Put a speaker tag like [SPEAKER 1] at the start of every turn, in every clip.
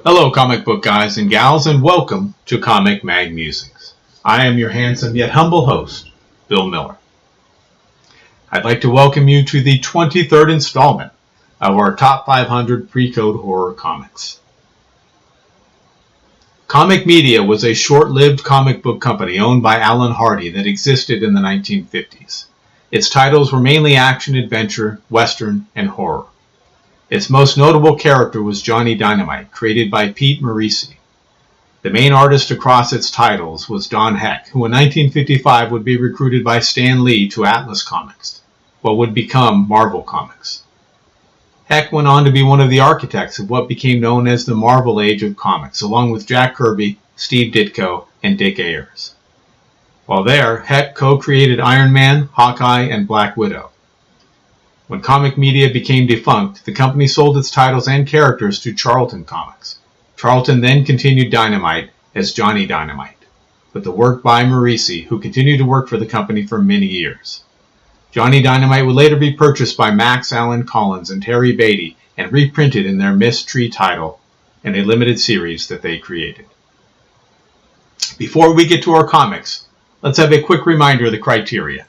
[SPEAKER 1] Hello comic book guys and gals, and welcome to Comic Mag Musings. I am your handsome yet humble host, Bill Miller. I'd like to welcome you to the 23rd installment of our Top 500 Pre-Code Horror Comics. Comic Media was a short-lived comic book company owned by Alan Hardy that existed in the 1950s. Its titles were mainly action, adventure, western, and horror. Its most notable character was Johnny Dynamite, created by Pete Morisi. The main artist across its titles was Don Heck, who in 1955 would be recruited by Stan Lee to Atlas Comics, what would become Marvel Comics. Heck went on to be one of the architects of what became known as the Marvel Age of Comics, along with Jack Kirby, Steve Ditko, and Dick Ayers. While there, Heck co-created Iron Man, Hawkeye, and Black Widow. When Comic Media became defunct, the company sold its titles and characters to Charlton Comics. Charlton then continued Dynamite as Johnny Dynamite, with the work by Morisi, who continued to work for the company for many years. Johnny Dynamite would later be purchased by Max Allan Collins and Terry Beatty and reprinted in their Mystery title in a limited series that they created. Before we get to our comics, let's have a quick reminder of the criteria.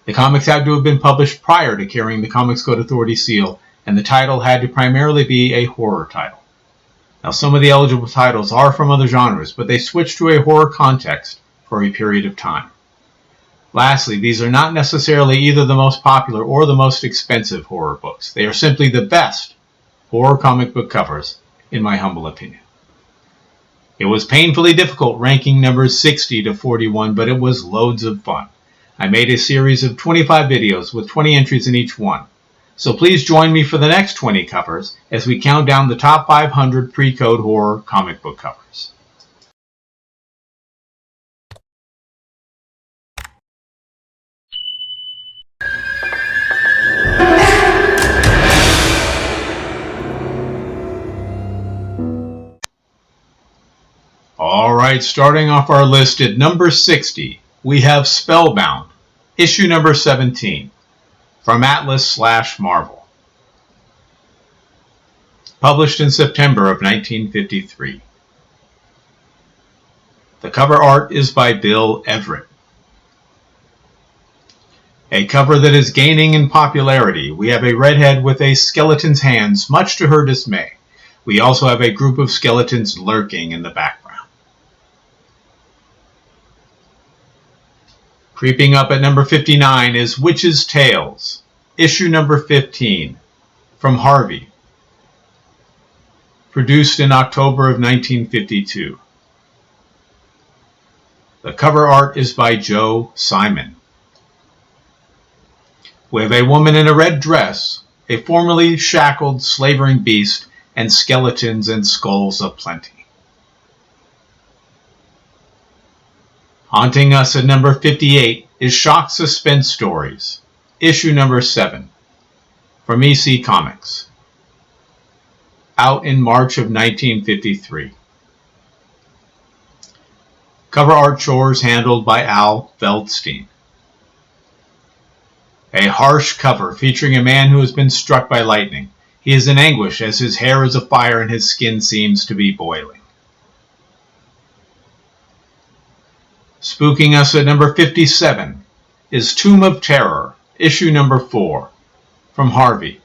[SPEAKER 1] The comics had to have been published prior to carrying the Comics Code Authority seal, and the title had to primarily be a horror title. Now, some of the eligible titles are from other genres, but they switch to a horror context for a period of time. Lastly, these are not necessarily either the most popular or the most expensive horror books. They are simply the best horror comic book covers, in my humble opinion. It was painfully difficult ranking numbers 60 to 41, but it was loads of fun. I made a series of 25 videos with 20 entries in each one. So please join me for the next 20 covers as we count down the top 500 pre-code horror comic book covers. Alright, starting off our list at number 60. We have Spellbound, issue number 17, from Atlas/Marvel. Published in September of 1953. The cover art is by Bill Everett. A cover that is gaining in popularity. We have a redhead with a skeleton's hands, much to her dismay. We also have a group of skeletons lurking in the background. Creeping up at number 59 is Witch's Tales, issue number 15, from Harvey. Produced in October of 1952. The cover art is by Joe Simon. We have a woman in a red dress, a formerly shackled slavering beast, and skeletons and skulls aplenty. Haunting us at number 58 is Shock Suspense Stories, issue number 7, from EC Comics. Out in March of 1953. Cover art chores handled by Al Feldstein. A harsh cover featuring a man who has been struck by lightning. He is in anguish as his hair is afire and his skin seems to be boiling. Spooking us at number 57 is Tomb of Terror, issue number 4, from Harvey.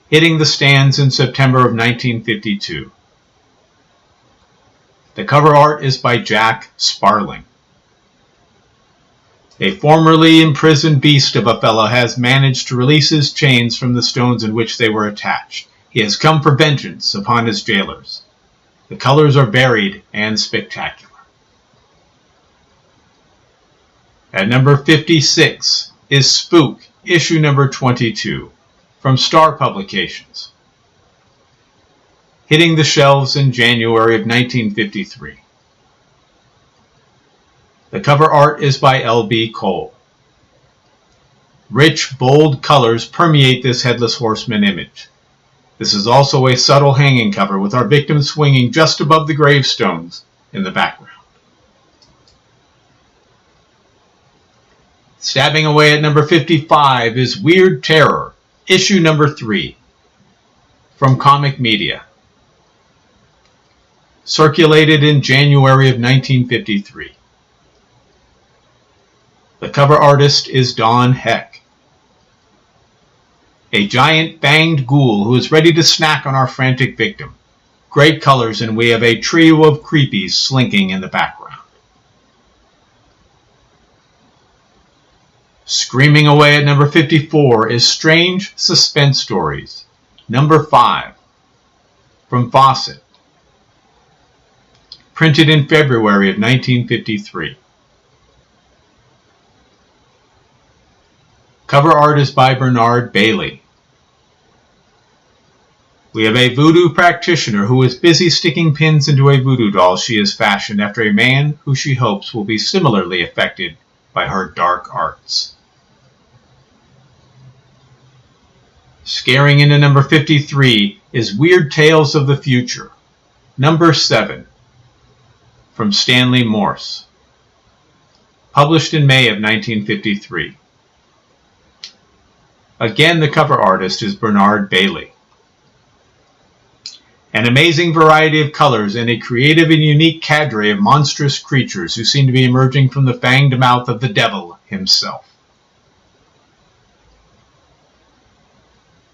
[SPEAKER 1] Hitting the stands in September of 1952. The cover art is by Jack Sparling. A formerly imprisoned beast of a fellow has managed to release his chains from the stones in which they were attached. He has come for vengeance upon his jailers. The colors are varied and spectacular. At number 56 is Spook, issue number 22, from Star Publications. Hitting the shelves in January of 1953. The cover art is by L.B. Cole. Rich, bold colors permeate this Headless Horseman image. This is also a subtle hanging cover with our victim swinging just above the gravestones in the background. Stabbing away at number 55 is Weird Terror, issue number 3, from Comic Media. circulated in January of 1953. The cover artist is Don Heck, a giant fanged ghoul who is ready to snack on our frantic victim. Great colors, and we have a trio of creepies slinking in the background. Screaming away at number 54 is Strange Suspense Stories, number 5, from Fawcett, printed in February of 1953. Cover art is by Bernard Bailey. We have a voodoo practitioner who is busy sticking pins into a voodoo doll she has fashioned after a man who she hopes will be similarly affected by her dark arts. Scaring into number 53 is Weird Tales of the Future, number 7, from Stanley Morse, published in May of 1953. Again, the cover artist is Bernard Bailey. An amazing variety of colors and a creative and unique cadre of monstrous creatures who seem to be emerging from the fanged mouth of the devil himself.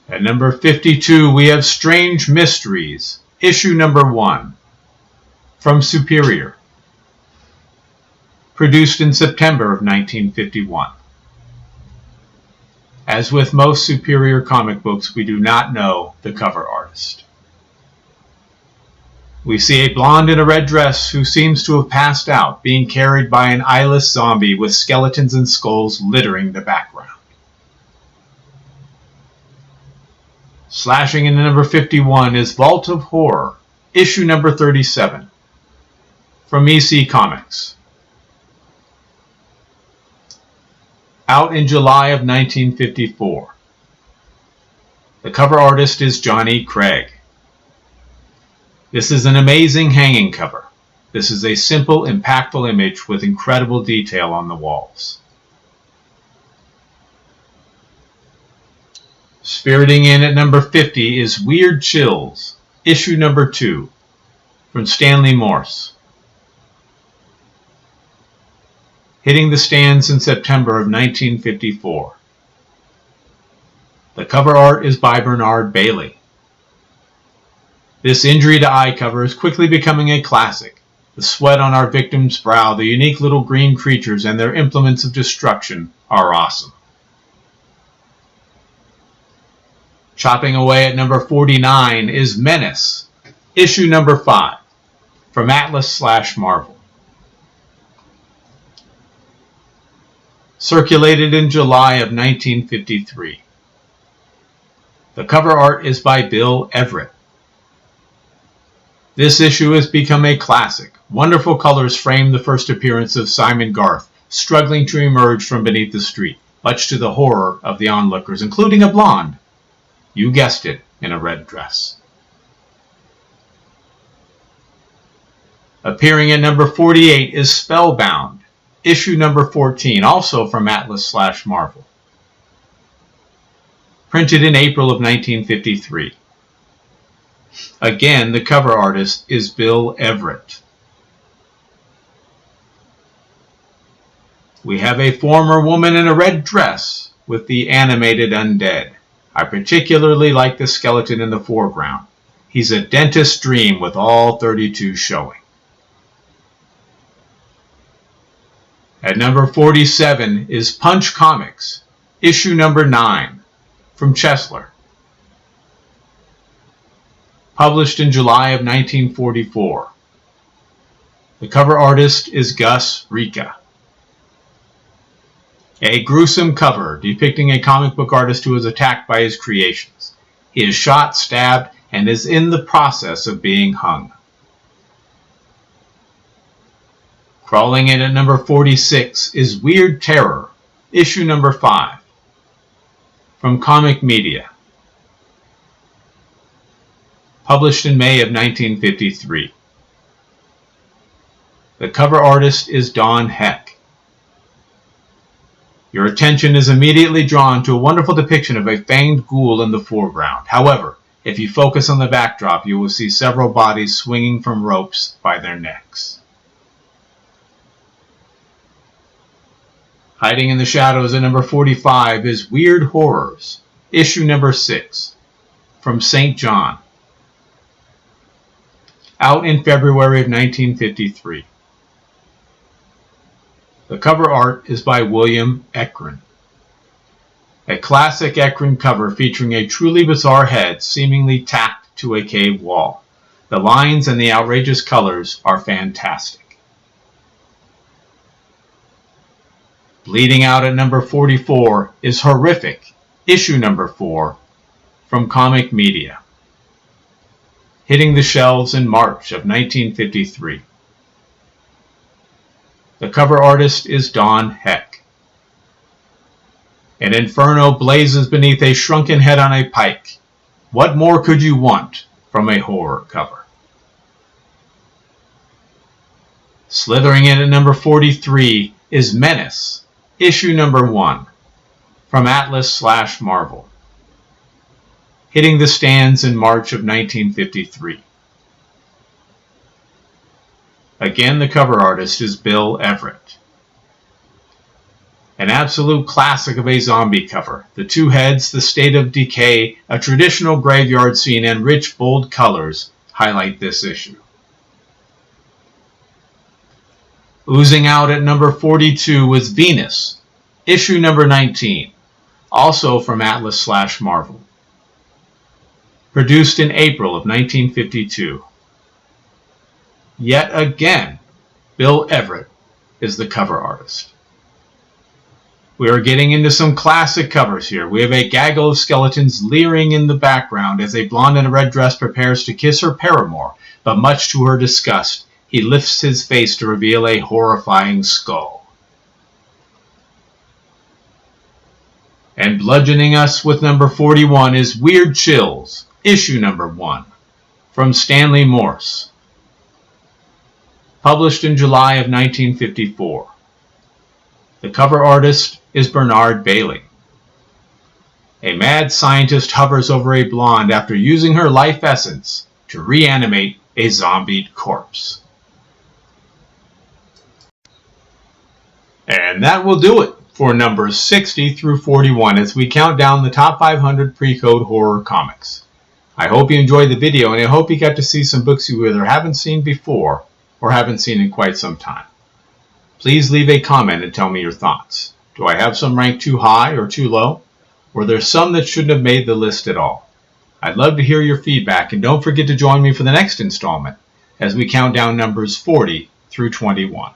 [SPEAKER 1] At number 52, we have Strange Mysteries, issue number 1, from Superior, produced in September of 1951. As with most Superior comic books, we do not know the cover artist. We see a blonde in a red dress who seems to have passed out, being carried by an eyeless zombie with skeletons and skulls littering the background. Slashing into number 51 is Vault of Horror, issue number 37, from EC Comics. Out in July of 1954. The cover artist is Johnny Craig. This is an amazing hanging cover. This is a simple, impactful image with incredible detail on the walls. Spiriting in at number 50 is Weird Chills, issue number 2, from Stanley Morse. Hitting the stands in September of 1954. The cover art is by Bernard Bailey. This injury to eye cover is quickly becoming a classic. The sweat on our victim's brow, the unique little green creatures, and their implements of destruction are awesome. Chopping away at number 49 is Menace, issue number 5, from Atlas/Marvel. Circulated in July of 1953. The cover art is by Bill Everett. This issue has become a classic. Wonderful colors frame the first appearance of Simon Garth, struggling to emerge from beneath the street, much to the horror of the onlookers, including a blonde. You guessed it, in a red dress. Appearing at number 48 is Spellbound, issue number 14, also from Atlas/Marvel. Printed in April of 1953. Again, the cover artist is Bill Everett. We have a former woman in a red dress with the animated undead. I particularly like the skeleton in the foreground. He's a dentist's dream with all 32 showing. At number 47 is Punch Comics, issue number 9, from Chesler. Published in July of 1944. The cover artist is Gus Rica. A gruesome cover depicting a comic book artist who is attacked by his creations. He is shot, stabbed, and is in the process of being hung. Crawling in at number 46 is Weird Terror, issue number 5, from Comic Media. Published in May of 1953. The cover artist is Don Heck. Your attention is immediately drawn to a wonderful depiction of a fanged ghoul in the foreground. However, If you focus on the backdrop, you will see several bodies swinging from ropes by their necks. Hiding in the shadows at number 45 is Weird Horrors, issue number 6, from St. John, out in February of 1953. The cover art is by William Ekren. A classic Ekren cover featuring a truly bizarre head seemingly tacked to a cave wall. The lines and the outrageous colors are fantastic. Bleeding out at number 44 is Horrific, issue number 4, from Comic Media, hitting the shelves in March of 1953. The cover artist is Don Heck. An inferno blazes beneath a shrunken head on a pike. What more could you want from a horror cover? Slithering in at number 43 is Menace, issue number 1, from Atlas/Marvel, hitting the stands in March of 1953. Again, the cover artist is Bill Everett. An absolute classic of a zombie cover. The two heads, the state of decay, a traditional graveyard scene, and rich, bold colors highlight this issue. Oozing out at number 42 is Venus, issue number 19, also from Atlas/Marvel, produced in April of 1952. Yet again, Bill Everett is the cover artist. We are getting into some classic covers here. We have a gaggle of skeletons leering in the background as a blonde in a red dress prepares to kiss her paramour, but much to her disgust, he lifts his face to reveal a horrifying skull. And bludgeoning us with number 41 is Weird Chills, issue number 1, from Stanley Morse, published in July of 1954. The cover artist is Bernard Bailey. A mad scientist hovers over a blonde after using her life essence to reanimate a zombied corpse. And that will do it for numbers 60 through 41 as we count down the top 500 pre-code horror comics. I hope you enjoyed the video, and I hope you got to see some books you either haven't seen before or haven't seen in quite some time. Please leave a comment and tell me your thoughts. Do I have some ranked too high or too low? Or there's some that shouldn't have made the list at all? I'd love to hear your feedback, and don't forget to join me for the next installment as we count down numbers 40 through 21.